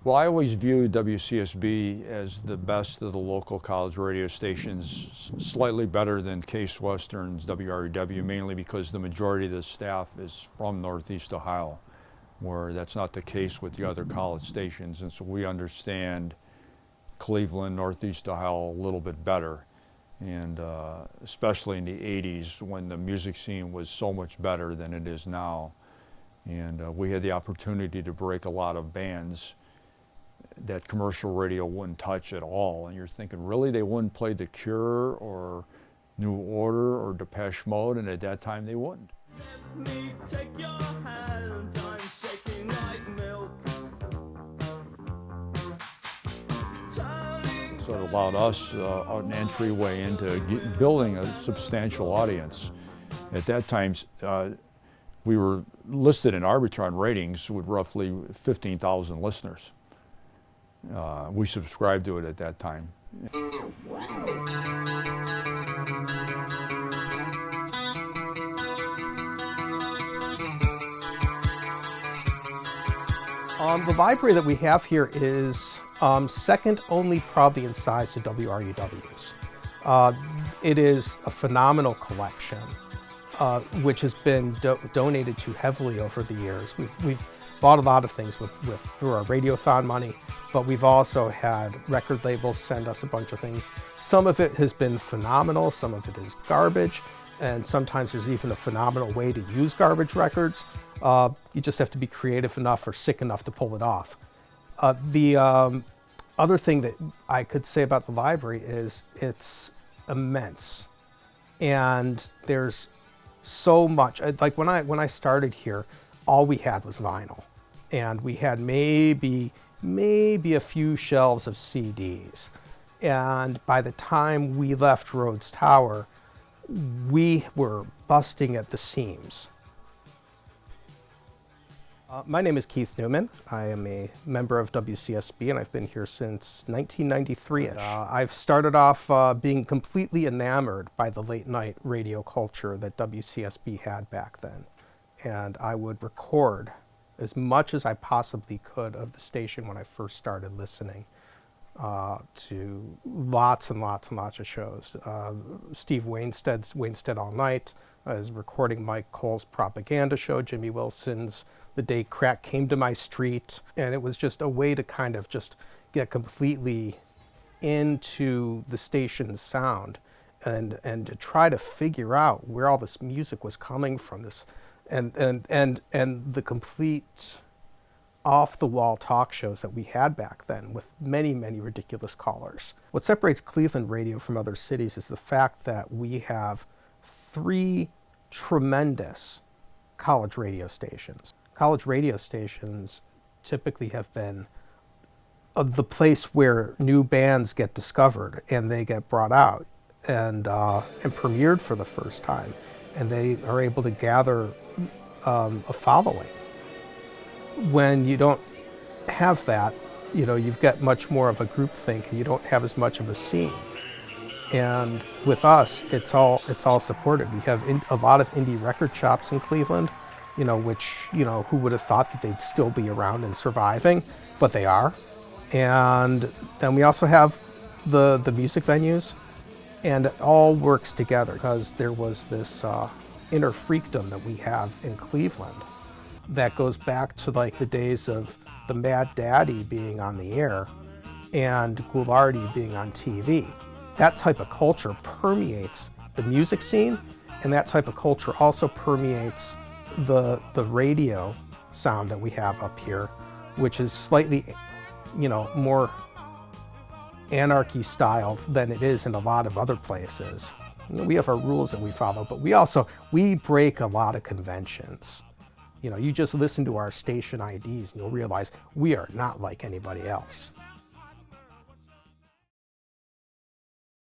Well, I always viewed WCSB as the best of the local college radio stations, slightly better than Case Western's WREW, mainly because the majority of the staff is from Northeast Ohio, where that's not the case with the other college stations. And so we understand Cleveland, Northeast Ohio a little bit better. And especially in the 80s when the music scene was so much better than it is now. And we had the opportunity to break a lot of bands that commercial radio wouldn't touch at all. And you're thinking, really, they wouldn't play The Cure or New Order or Depeche Mode? And at that time, they wouldn't. Let me take your hands, I'm shaking like milk. So it allowed us an entryway into building a substantial audience. At that time, we were listed in Arbitron ratings with roughly 15,000 listeners. We subscribed to it at that time. The library that we have here is second only probably in size to WRUW's. It is a phenomenal collection, which has been donated to heavily over the years. We've bought a lot of things through our Radiothon money, but we've also had record labels send us a bunch of things. Some of it has been phenomenal, some of it is garbage, and sometimes there's even a phenomenal way to use garbage records. You just have to be creative enough or sick enough to pull it off. The other thing that I could say about the library is it's immense, and there's so much. Like when I started here, all we had was vinyl, and we had maybe a few shelves of CDs. And by the time we left Rhodes Tower, we were busting at the seams. My name is Keith Newman. I am a member of WCSB, and I've been here since 1993-ish. I've started off being completely enamored by the late night radio culture that WCSB had back then. And I would record as much as I possibly could of the station when I first started listening to lots and lots and lots of shows. Steve Wainstead's Wainstead All Night. I was recording Mike Cole's propaganda show, Jimmy Wilson's The Day Crack Came to My Street. And it was just a way to kind of just get completely into the station's sound and to try to figure out where all this music was coming from, this and the complete off-the-wall talk shows that we had back then with many, many ridiculous callers. What separates Cleveland radio from other cities is the fact that we have 3 tremendous college radio stations. College radio stations typically have been the place where new bands get discovered and they get brought out and premiered for the first time, and they are able to gather a following. When you don't have that, you know, you've got much more of a groupthink and you don't have as much of a scene. And with us, it's all supported. We have a lot of indie record shops in Cleveland, you know, which, you know, who would have thought that they'd still be around and surviving, but they are. And then we also have the music venues, and it all works together because there was this inner freakdom that we have in Cleveland that goes back to like the days of the Mad Daddy being on the air and Ghoulardi being on TV. That type of culture permeates the music scene, and that type of culture also permeates the radio sound that we have up here, which is slightly, you know, more anarchy styled than it is in a lot of other places. You know, we have our rules that we follow, but we break a lot of conventions. You know, you just listen to our station IDs and you'll realize we are not like anybody else.